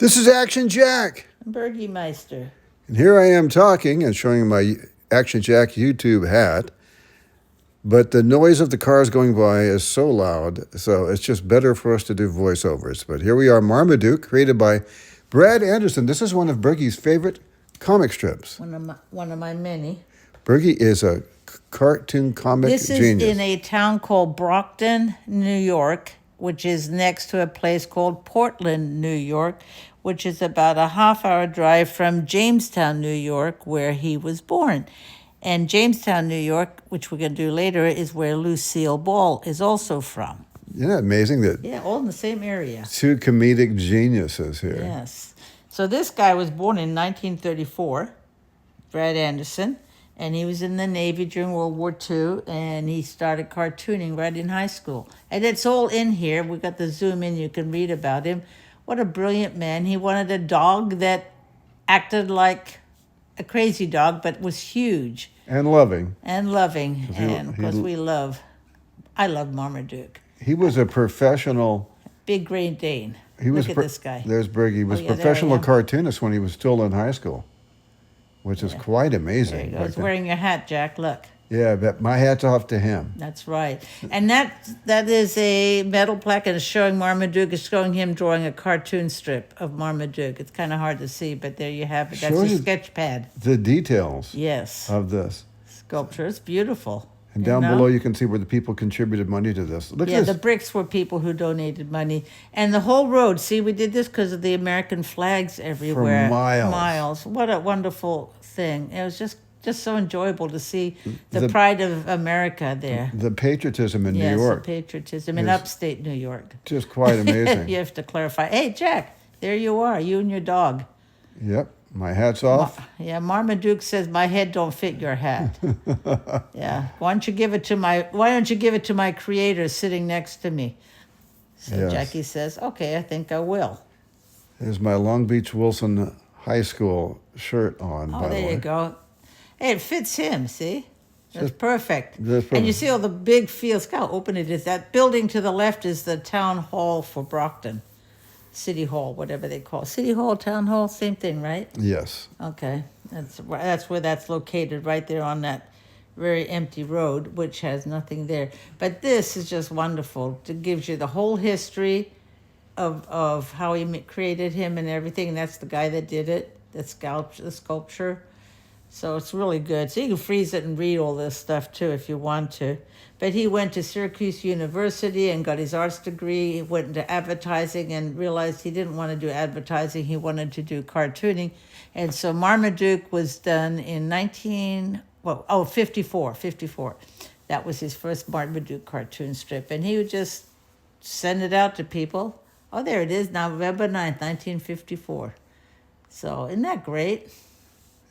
This is Action Jack. Bergie Meister. And here I am talking and showing my Action Jack YouTube hat. But the noise of the cars going by is so loud, so it's just better for us to do voiceovers. But here we are, Marmaduke, created by Brad Anderson. This is one of Bergie's favorite comic strips. One of my many. Bergie is a cartoon comic This is genius. in a town called Brockton, New York, which is next to a place called Portland, New York, which is about a half-hour drive from Jamestown, New York, where he was born. And Jamestown, New York, which we're going to do later, is where Lucille Ball is also from. Isn't that amazing that Yeah, all in the same area. two comedic geniuses here? Yes. So this guy was born in 1934, Brad Anderson, and he was in the Navy during World War II, and he started cartooning right in high school. And it's all in here. We got the zoom in. You can read about him. What a brilliant man. He wanted a dog that acted like a crazy dog, but was huge. And loving. And loving. And, of course, I love Marmaduke. He was a professional. Big Great Dane. He was Look at this guy. There's Bergie. He was Oh, yeah, professional there I am. cartoonist when he was still in high school, which is quite There amazing. you go. He's wearing your hat, Jack. Look. Yeah, but my hat's off to him. That's right. And that is a metal plaque, and it's showing Marmaduke. It's showing him drawing a cartoon strip of Marmaduke. It's kind of hard to see, but there you have it. That's Shows a you sketch pad. The details Yes. of this. Sculpture. It's beautiful. And You down know? below you can see where the people contributed money to this. Look Yeah, at the this. bricks were people who donated money. And the whole road, see, we did this because of the American flags everywhere. miles. What a wonderful thing. It was just so enjoyable to see the The- pride of America there. The patriotism in Yes, New York. the patriotism in is upstate New York. Just quite amazing. You have to clarify. Hey, Jack, there you are, you and your dog. Yep. My hat's off. Yeah, Marmaduke says my head don't fit your hat. Yeah, why don't you give it to my creator sitting next to me? So Yes. Jackie says, okay, I think I will. There's my Long Beach Wilson High School shirt on, Oh, by the way. there you go. Hey, it fits him, see? That's perfect. That's And you perfect. see all the big fields. Look how open it is. That building to the left is the town hall for Brockton. City Hall, whatever they call it. City Hall, Town Hall, same thing, right? Yes. Okay. That's where that's located, right there on that very empty road, which has nothing there. But this is just wonderful. It gives you the whole history of how he created him and everything. And that's the guy that did it, the sculpture. So it's really good. So you can freeze it and read all this stuff too if you want to. But he went to Syracuse University and got his arts degree. He went into advertising and realized he didn't want to do advertising. He wanted to do cartooning. And so Marmaduke was done in 54. That was his first Marmaduke cartoon strip. And he would just send it out to people. Oh, there it is, November 9th, 1954. So isn't that great?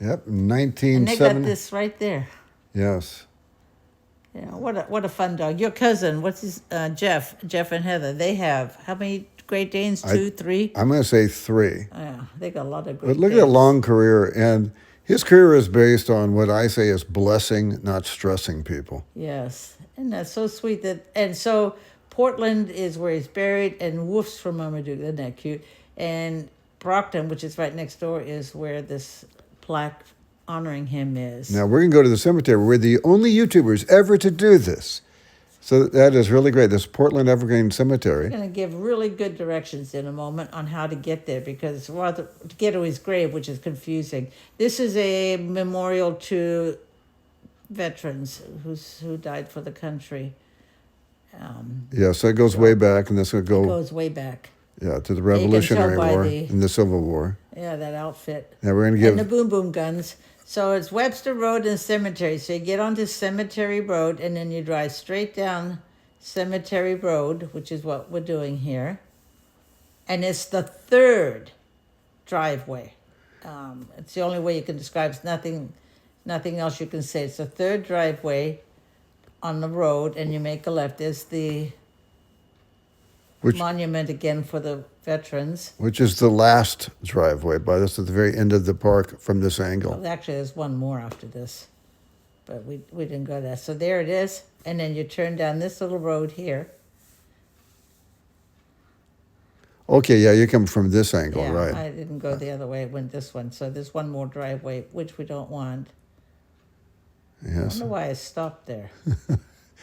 Yep. And they 1970. got this right there. Yes. Yeah, what a fun dog. Your cousin, what's his Jeff and Heather? They have how many Great Danes? 2, 3. I'm going to say 3. Yeah, they got a lot of Great But look at Danes. that long career. And his career is based on what I say is blessing, not stressing people. Yes, and that's so sweet and so Portland is where he's buried, and Woof's from Marmaduke. Isn't that cute? And Brockton, which is right next door, is where this plaque honoring him is. Now, we're going to go to the cemetery. We're the only YouTubers ever to do this. So that is really great. This Portland Evergreen Cemetery. I'm going to give really good directions in a moment on how to get there because it's rather to get to his grave, which is confusing. This is a memorial to veterans who died for the country. Yeah, so it goes way back, and this will It go goes way back. to the you can tell Revolutionary by War the- and the Civil War. Yeah, that outfit. Now we're going to And the give. boom boom guns. So it's Webster Road and Cemetery. So you get onto Cemetery Road, and then you drive straight down Cemetery Road, which is what we're doing here. And it's the third driveway. It's the only way you can describe it. Nothing else you can say. It's the third driveway on the road, and you make a left. There's the Which monument again for the veterans. is the last driveway by this at the very end of the park from this angle. Well, actually, there's one more after this, but we didn't go there. So there it is, and then you turn down this little road here. Okay, yeah, you come from this angle, Yeah, right? I didn't go the other way. I went this one. So there's one more driveway, which we don't want. I don't Yes. know why I stopped there.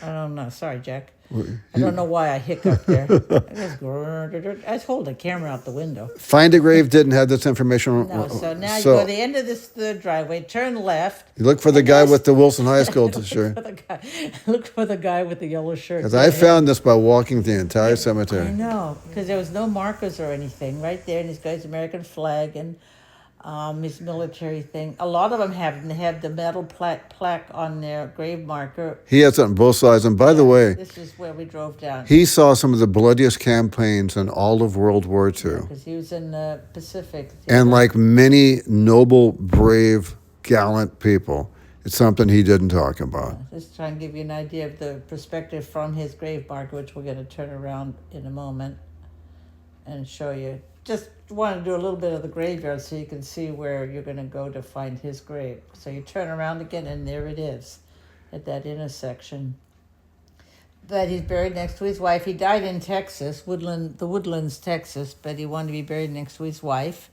I don't know. Sorry, Jack. I You- don't know why I hiccuped there. I was holding the camera out the window. Find a Grave didn't have this information. No, so now you go to the end of this third driveway, turn left. You look for the and guy this- with the Wilson High School Look shirt. for the guy. Look for the guy with the yellow shirt. Because I found this by walking the entire I cemetery. know, because there was no markers or anything right there, and he's got his American flag and his military thing. A lot of them have the metal plaque on their grave marker. He had something both sides. And by the way, This is where we drove down. he saw some of the bloodiest campaigns in all of World War II. Because he was in the Pacific. And like many noble, brave, gallant people, it's something he didn't talk about. Just try and give you an idea of the perspective from his grave marker, which we're going to turn around in a moment and show you. Just want to do a little bit of the graveyard so you can see where you're going to go to find his grave. So you turn around again, and there it is at that intersection. But he's buried next to his wife. He died in Texas, the Woodlands, Texas, but he wanted to be buried next to his wife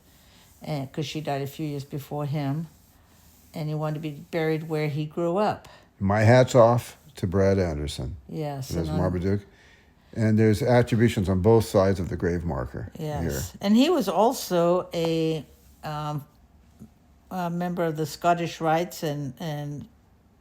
because she died a few years before him. And he wanted to be buried where he grew up. My hat's off to Brad Anderson. Yes. There's and Marmaduke. And there's attributions on both sides of the grave marker Yes. here. And he was also a member of the Scottish Rites and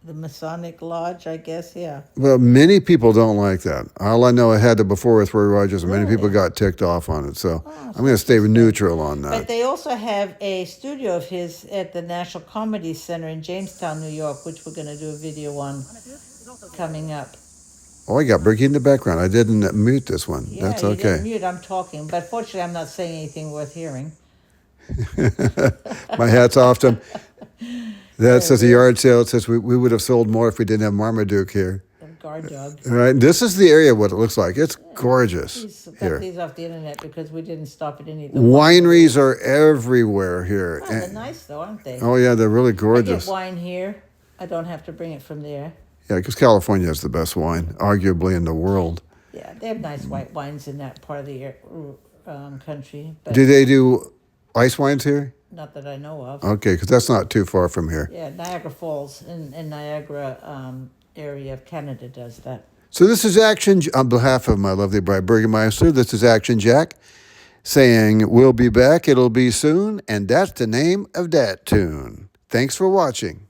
the Masonic Lodge, I guess, yeah. Well, many people don't like that. All I know, I had it before with Roy Rogers, and many people Really? got ticked off on it. So I'm going to stay neutral on But that. they also have a studio of his at the National Comedy Center in Jamestown, New York, which we're going to do a video on coming up. Oh, I got Bricky in the background. I didn't mute this one. Yeah, That's you didn't okay. mute, I'm talking. But fortunately, I'm not saying anything worth hearing. My hat's off to him. That says a yard sale. It says we would have sold more if we didn't have Marmaduke here. The guard dog. All right. This is the area, what it looks like. It's gorgeous He's got here. these off the internet because we didn't stop at any of the Wineries are everywhere here. Oh, they're nice, though, aren't they? Oh, yeah, they're really I get gorgeous. wine here. I don't have to bring it from there. Yeah, because California has the best wine, arguably, in the world. Yeah, they have nice white wines in that part of the country, but Do they do ice wines here? not that I know of. Okay, because that's not too far from here. Yeah, Niagara Falls in Niagara area of Canada does that. So this is Action, on behalf of my lovely bride, Burgermeister, this is Action Jack, saying we'll be back, it'll be soon, and that's the name of that tune. Thanks for watching.